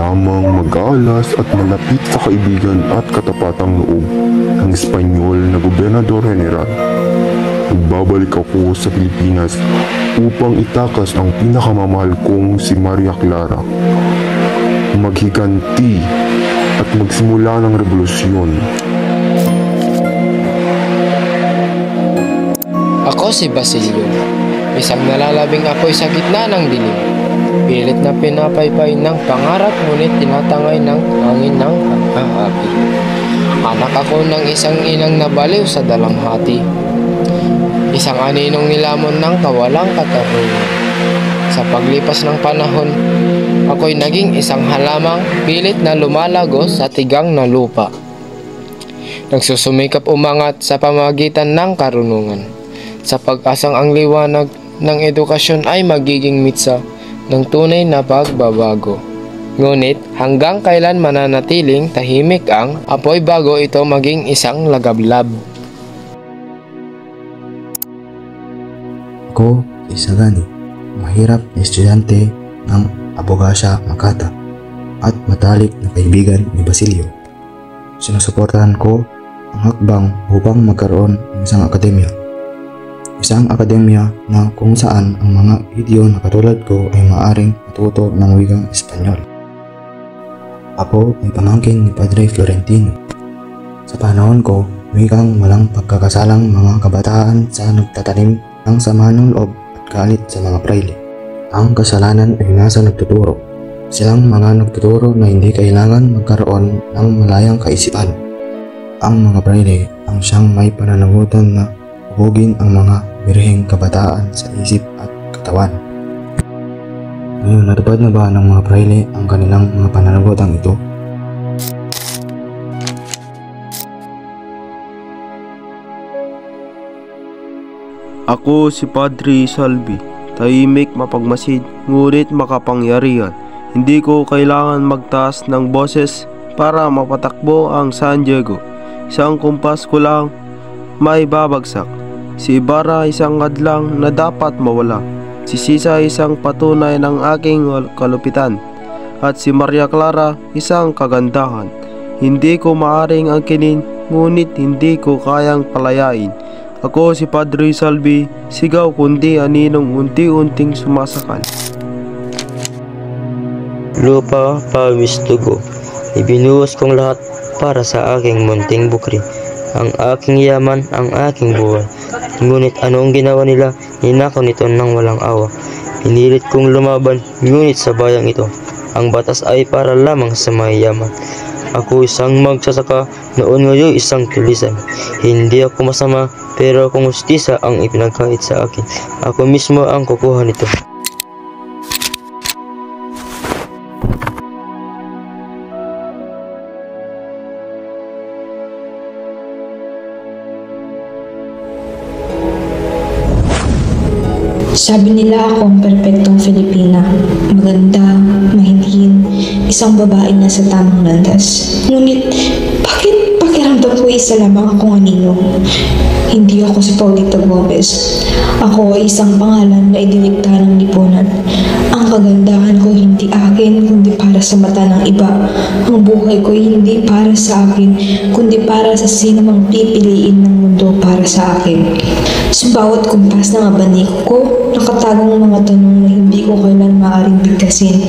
lamang mag-aalas at malapit sa kaibigan at katapatang loob ng Espanyol na Gobernador General. Magbabalik ako sa Pilipinas upang itakas ang pinakamamahal kong si Maria Clara. Maghiganti at magsimula ng revolusyon. Ako si Basilio, isang nalalabing apoy sa gitna ng dilim. Pilit na pinapaypay ng pangarap ngunit tinatangay ng hangin ng pagkaapi. Anak ako ng isang inang nabaliw sa dalamhati. Isang aninong nilamon ng kawalang katarungan. Sa paglipas ng panahon, ako'y naging isang halamang pilit na lumalago sa tigang na lupa. Nagsusumikap umangat sa pamagitan ng karunungan. Sa pag-asang ang liwanag ng edukasyon ay magiging mitsa ng tunay na pagbabago. Ngunit hanggang kailan mananatiling tahimik ang apoy bago ito maging isang lagablab? Ako si Sagani, mahirap na estudyante ng Abogasya Makata at matalik na kaibigan ni Basilio. Sinusuportahan ko ang hakbang upang magkaroon ng isang akademya. Isang akademya na kung saan ang mga idyo na katulad ko ay maaaring matuto ng wikang Espanyol. Ako ay pamangkin ni Padre Florentino. Sa panahon ko, wikang walang pagkakasalang mga kabataan sa nagtatanim ng sama ng loob at galit sa mga praile. Ang kasalanan ay nasa nagtuturo. Silang mga nagtuturo na hindi kailangan magkaroon ng malayang kaisipan. Ang mga praile ang siyang may pananagutan na hubugin ang mga birheng kabataan sa isip at katawan. Ngayon, natupad na ba ng mga praile ang kanilang mga pananagutang ito? Ako si Padre Salvi, tahimik, mapagmasid, ngunit makapangyarihan. Hindi ko kailangan magtaas ng boses para mapatakbo ang San Diego. Isang kumpas ko lang may babagsak. Si Ibarra isang hadlang na dapat mawala. Si Sisa isang patunay ng aking kalupitan. At si Maria Clara isang kagandahan. Hindi ko maaring angkinin, ngunit hindi ko kayang palayain. Ako si Padre Salvi, sigaw kundi aninong unti-unting sumasakal. Lupa, pawis, dugo. Ibinuhos kong lahat para sa aking munting bukri. Ang aking yaman, ang aking buhay. Ngunit anong ginawa nila? Ninakaw nito ng walang awa. Pinilit kong lumaban, ngunit sa bayang ito, ang batas ay para lamang sa mayayaman. Ako isang magsasaka, noon ngayon isang tulisan. Hindi ako masama, pero kung hustisa ang ipinagkait sa akin, ako mismo ang kukuha nito. Sabi nila ako ang perpektong Filipina, maganda, mahinhin, isang babae na sa tamang landas. Ngunit, bakit pakiramdam ko isa lamang akong anino? Hindi ako si Paulita Gomez. Ako ay isang pangalan na idinikta ng lipunan. Ang kagandahan ko hindi akin, kundi para sa mata ng iba. Ang buhay ko hindi para sa akin, kundi para sa sino mang pipiliin ng mundo para sa akin. Sa bawat kumpas ng abaniko ko, nakatagong mga tanong na hindi ko kailan maaaring bigkasin.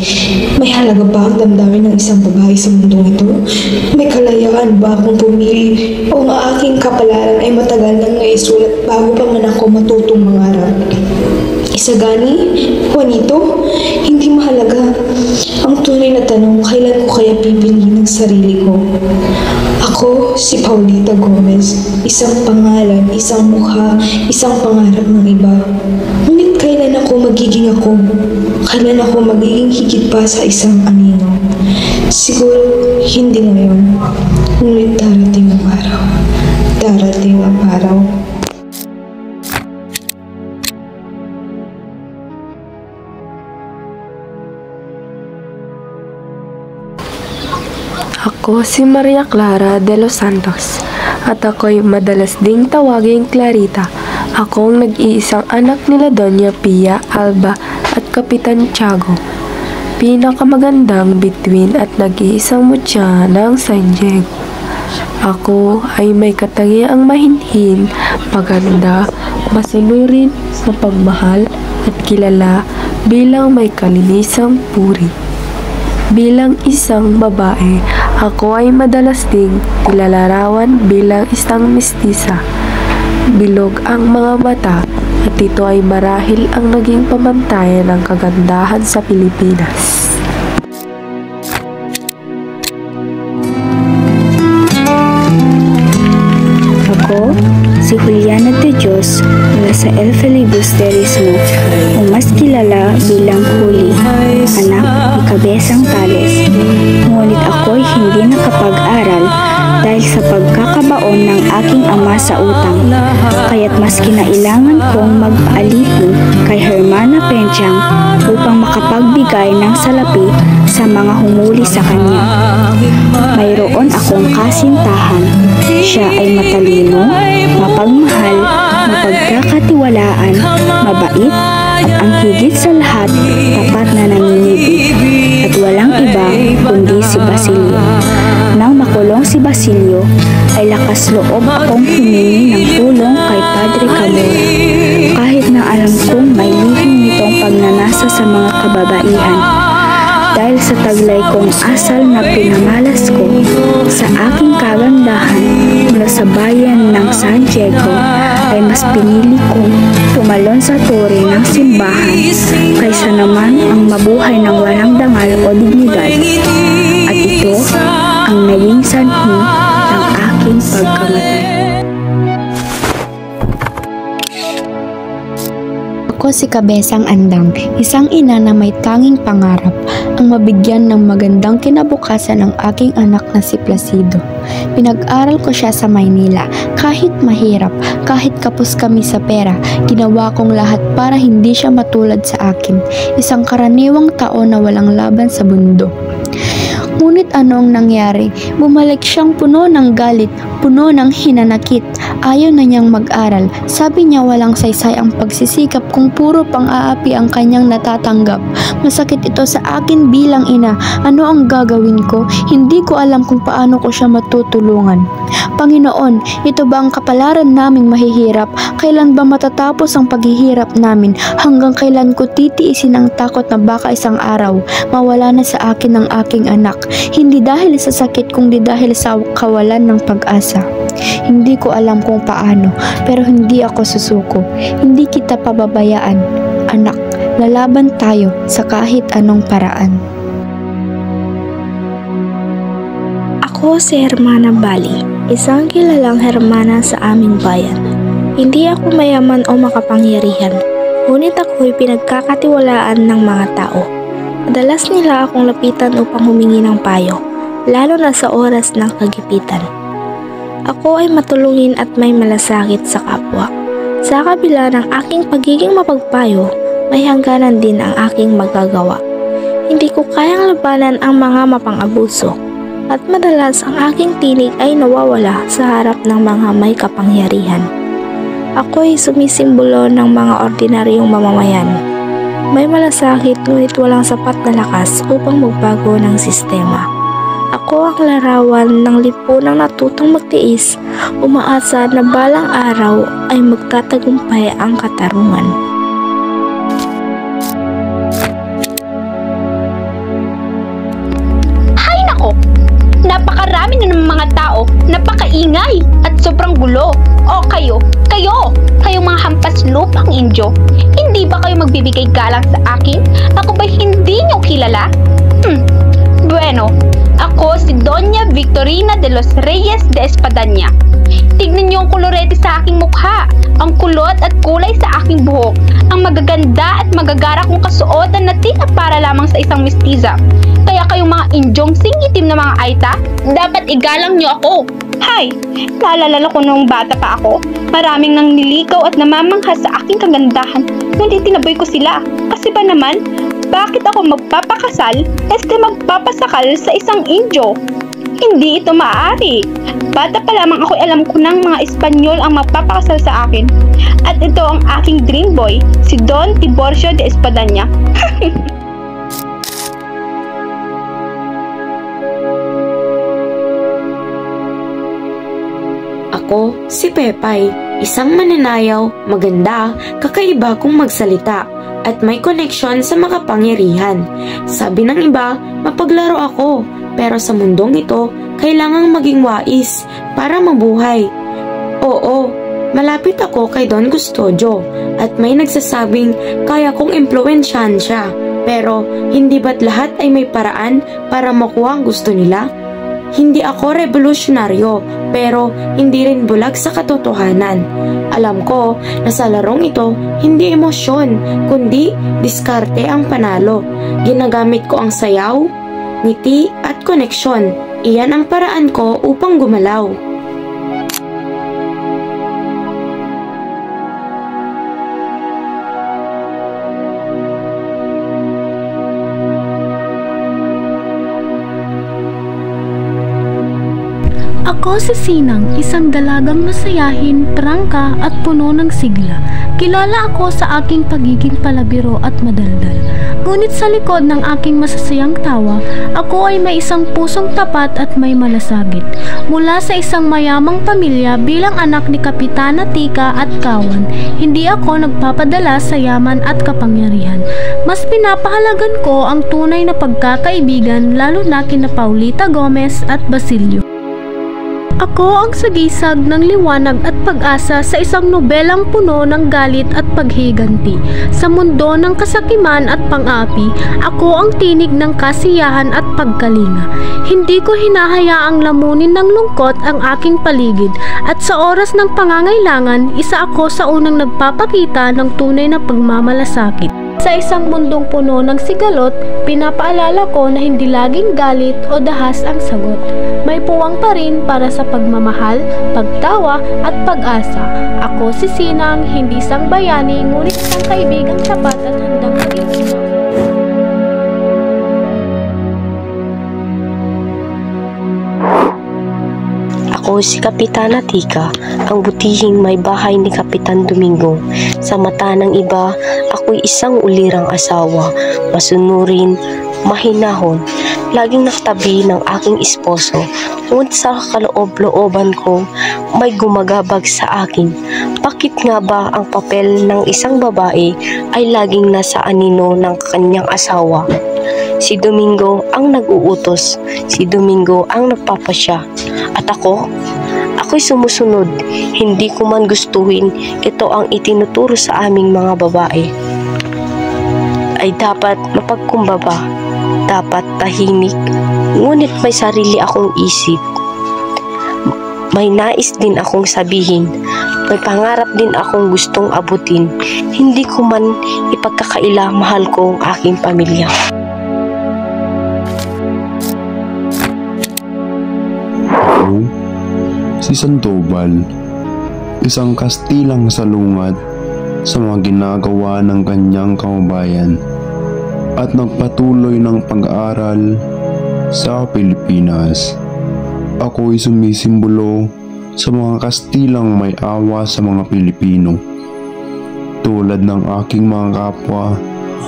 May halaga ba ang damdamin ng isang babae sa mundong ito? May kalayaan ba akong pumili? O ang aking kapalaran ay matagal nang naisulat bago pa man ako matutong mangarap? Isagani? Juanito? Hindi mahalaga. Ang tunay na tanong, kailan ko kaya pipiliin ang sarili ko? Ako, si Paulita Gomez, isang pangalan, isang mukha, isang pangarap ng iba. Ngunit kailan ako magiging ako? Kailan ako magiging higit pa sa isang anino? Siguro, hindi ngayon. Ngunit darating ang araw. Darating ang araw. Ako si Maria Clara de los Santos at ako'y madalas ding tawaging Clarita. Ako ang nag-iisang anak nila Doña Pia Alba at Kapitan Tiago. pinakamagandang bituin at nag-iisang mutya ng San Diego. Ako ay may katangiang mahinhin, maganda, masunurin, mapagmahal at kilala bilang may kalinisang puri. Bilang isang babae, ako ay madalas ding ilalarawan bilang isang mestisa. Bilog ang mga mata at ito ay marahil ang naging pamantayan ng kagandahan sa Pilipinas. Ako, si Juliana de Dios mula sa El Filibusterismo o mas kilala bilang Huli, anak ni Cabezang Tales. Ngunit ako'y hindi nakapag-aral dahil sa pagkakabaon ng aking ama sa utang. Kaya't mas kinailangan kong magpaalipin kay Hermana Penchang upang makapagbigay ng salapi sa mga humuli sa kanya. Mayroon akong kasintahan. Siya ay matalino, mapagmahal, mapagkakatiwalaan, mabait, at ang higit sa lahat, tapat na nanginibig. At walang iba kundi si Basilio. Nang makulong si Basilio, ay lakas loob akong humingi ng tulong kay Padre Camora. Kahit na alam kong may lihim nitong pagnanasa sa mga kababaihan. Dahil sa taglay kong asal na pinamalas ko sa aking kagandahan mula sa bayan ng San Diego, ay mas pinili kong tumalon sa tore ng simbahan kaysa naman ang mabuhay ng walang dangal o dignidad. At ito ang naging sanhi ng aking pagkamatay. Ako si Cabezang Andang, isang ina na may tanging pangarap, ang mabigyan ng magandang kinabukasan ng aking anak na si Placido. Pinag-aral ko siya sa Maynila, kahit mahirap, kahit kapos kami sa pera, ginawa kong lahat para hindi siya matulad sa akin, isang karaniwang tao na walang laban sa mundo. Ngunit ano ang nangyari? Bumalik siyang puno ng galit, puno ng hinanakit. Ayaw na niyang mag-aral. Sabi niya walang saysay ang pagsisikap kung puro pang-aapi ang kanyang natatanggap. Masakit ito sa akin bilang ina. Ano ang gagawin ko? Hindi ko alam kung paano ko siya matutulungan. Panginoon, ito ba ang kapalaran naming mahihirap? Kailan ba matatapos ang paghihirap namin? Hanggang kailan ko titiisin ang takot na baka isang araw mawala na sa akin ang aking anak? Hindi dahil sa sakit kundi dahil sa kawalan ng pag-asa. Hindi ko alam kung paano, pero hindi ako susuko. Hindi kita pababayaan. Anak, lalaban tayo sa kahit anong paraan. Ako si Hermana Bali, isang kilalang hermana sa aming bayan. Hindi ako mayaman o makapangyarihan, ngunit ako'y pinagkakatiwalaan ng mga tao. Madalas nila akong lapitan upang humingi ng payo, lalo na sa oras ng kagipitan. Ako ay matulungin at may malasakit sa kapwa. Sa kabila ng aking pagiging mapagpayo, may hangganan din ang aking magagawa. Hindi ko kayang labanan ang mga mapang-abuso, at madalas ang aking tinig ay nawawala sa harap ng mga may kapangyarihan. Ako ay sumisimbolo ng mga ordinaryong mamamayan. May malasakit ngunit walang sapat na lakas upang magbago ng sistema. Ako ang larawan ng lipunang natutong magtiis, umaasa na balang araw ay magtatagumpay ang katarungan. Hay nako! Napakarami na ng mga tao, napakaingay at sobrang gulo. O kayo mga hampas lupang Indyo, hindi ba kayo magbibigay galang sa akin? Ako ba hindi niyo kilala? Bueno, ako si Doña Victorina de los Reyes de Espadaña. Tignan niyo ang kolorete sa aking mukha, ang kulot at kulay sa aking buhok, ang magaganda at magagara kong kasuotan na tila para lamang sa isang mestiza. Kaya kayong mga Indyong singitim na mga Aita, dapat igalang niyo ako. Hay, naalala ko noong bata pa ako, maraming nang nilikaw at namamangha sa aking kagandahan, ngunit tinaboy ko sila. Kasi ba naman, bakit ako magpapakasal, magpapasakal sa isang Indyo? Hindi ito maaari. Bata pa lamang ako'y alam ko ng mga Espanyol ang magpapakasal sa akin. At ito ang aking dream boy, si Don Tiburcio de Espadaña. Ako si Pepay, isang mananayaw, maganda, kakaiba kung magsalita, at may koneksyon sa makapangyarihan. Sabi ng iba, mapaglaro ako, pero sa mundong ito, kailangang maging wais para mabuhay. Oo, malapit ako kay Don Custodio at may nagsasabing kaya kong impluwensyahan siya. Pero hindi ba't lahat ay may paraan para makuha ang gusto nila? Hindi ako revolusyonaryo pero hindi rin bulag sa katotohanan. Alam ko na sa larong ito hindi emosyon kundi diskarte ang panalo. Ginagamit ko ang sayaw, ngiti at koneksyon. Iyan ang paraan ko upang gumalaw. Ako si Sinang, isang dalagang masayahin, prangka at puno ng sigla. Kilala ako sa aking pagiging palabiro at madaldal. Ngunit sa likod ng aking masasayang tawa, ako ay may isang pusong tapat at may malasagit. Mula sa isang mayamang pamilya bilang anak ni Kapitana Tika at Kawan, hindi ako nagpapadala sa yaman at kapangyarihan. Mas pinapahalagan ko ang tunay na pagkakaibigan lalo na kina Paulita Gomez at Basilio. Ako ang sagisag ng liwanag at pag-asa sa isang nobelang puno ng galit at paghiganti. Sa mundo ng kasakiman at pang-api, ako ang tinig ng kasiyahan at pagkalinga. Hindi ko hinahayaang lamunin ng lungkot ang aking paligid at sa oras ng pangangailangan, isa ako sa unang nagpapakita ng tunay na pagmamalasakit. Sa isang mundong puno ng sigalot, pinapaalala ko na hindi laging galit o dahas ang sagot. May puwang pa rin para sa pagmamahal, pagtawa at pag-asa. Ako si Sinang, hindi isang bayani, ngunit isang kaibigang tapat at handang maging ina. Ako si Kapitana Tika, ang butihing may bahay ni Kapitan Domingo. Sa mata ng iba, ako'y isang ulirang asawa, masunurin, mahinahon, laging nakatabi ng aking esposo. Ngunit sa kaloob-looban ko, may gumagabag sa akin. Bakit nga ba ang papel ng isang babae ay laging nasa anino ng kanyang asawa? Si Domingo ang nag-uutos, si Domingo ang nagpapasya. At ako'y sumusunod. Hindi ko man gustuhin, ito ang itinuturo sa aming mga babae. Ay dapat mapagkumbaba, dapat tahimik, ngunit may sarili akong isip. May nais din akong sabihin, may pangarap din akong gustong abutin. Hindi ko man ipagkakaila, mahal ko ang aking pamilya. Si Sandoval, isang Kastilang salungat sa mga ginagawa ng kanyang kababayan at nagpatuloy ng pag-aaral sa Pilipinas. Ako'y sumisimbolo sa mga Kastilang may awa sa mga Pilipino. Tulad ng aking mga kapwa,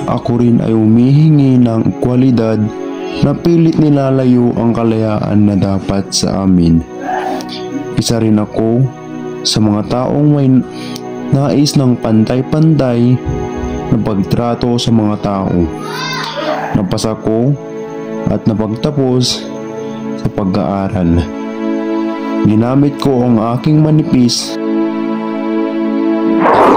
ako rin ay humihingi ng kwalidad na pilit nilalayo ang kalayaan na dapat sa amin. Isa rin ako sa mga taong may nais ng pantay-pantay na pagtrato sa mga tao. Napasa ko at napagtapos sa pag-aaral. Ginamit ko ang aking manipis.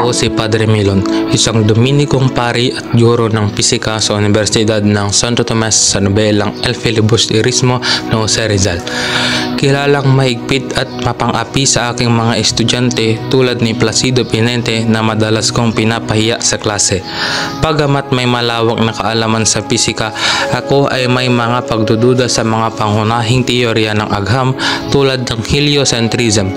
Ako si Padre Milon, isang Dominikong pari at guro ng pisika sa Universidad ng Santo Tomas sa nobelang El Filibusterismo ng Jose Rizal. Kilalang mahigpit at mapang-api sa aking mga estudyante tulad ni Placido Pinente na madalas kong pinapahiya sa klase. Pagamat may malawak na kaalaman sa pisika, ako ay may mga pagdududa sa mga pangunahing teorya ng agham tulad ng heliocentrism.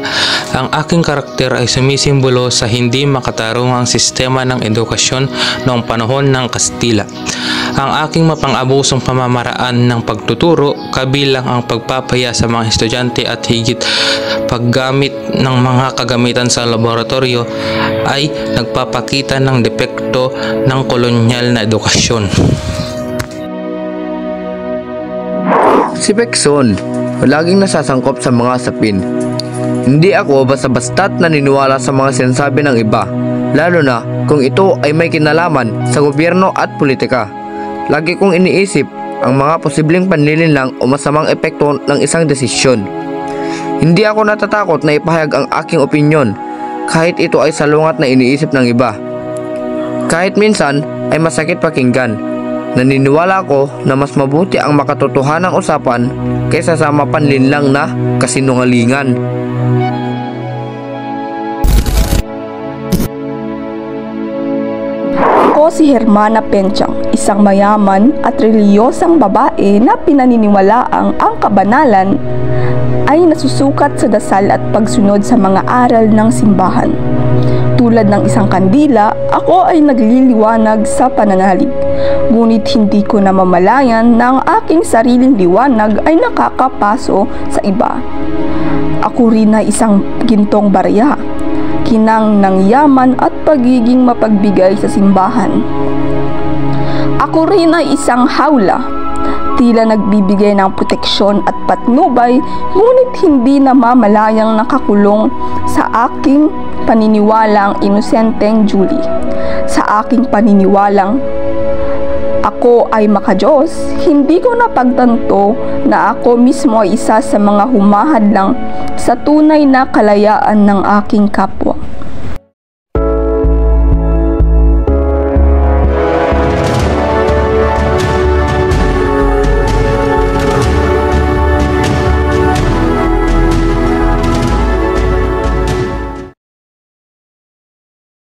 Ang aking karakter ay sumisimbolo sa hindi makatarungang sistema ng edukasyon noong panahon ng Kastila. Ang aking mapang-abusong pamamaraan ng pagtuturo, kabilang ang pagpapaya sa mga estudyante at higit paggamit ng mga kagamitan sa laboratorio, ay nagpapakita ng depekto ng kolonyal na edukasyon. Si Pekson, laging nasasangkop sa mga sapin. Hindi ako basta-basta't naniniwala sa mga sinasabi ng iba, lalo na kung ito ay may kinalaman sa gobyerno at politika. Lagi kong iniisip ang mga posibleng panlilinlang o masamang epekto ng isang desisyon. Hindi ako natatakot na ipahayag ang aking opinyon kahit ito ay salungat na iniisip ng iba. Kahit minsan ay masakit pakinggan, naniniwala ako na mas mabuti ang makatotohanang usapan kaysa sa mapanlinlang na kasinungalingan. Ako si Hermana Penchang, isang mayaman at reliyosang babae na pinaniniwalaang ang kabanalan ay nasusukat sa dasal at pagsunod sa mga aral ng simbahan. Tulad ng isang kandila, ako ay nagliliwanag sa pananalig. Ngunit hindi ko namamalayan na ang aking sariling liwanag ay nakakapaso sa iba. Ako rin ay isang gintong barya, kinang ng yaman at pagiging mapagbigay sa simbahan. Ako rin ay isang hawla, tila nagbibigay ng proteksyon at patnubay, ngunit hindi namamalayang nakakulong sa aking paniniwalang inosenteng Julie. Sa aking paniniwalang ako ay makadiyos, hindi ko napagtanto na ako mismo ay isa sa mga humahadlang sa tunay na kalayaan ng aking kapwa.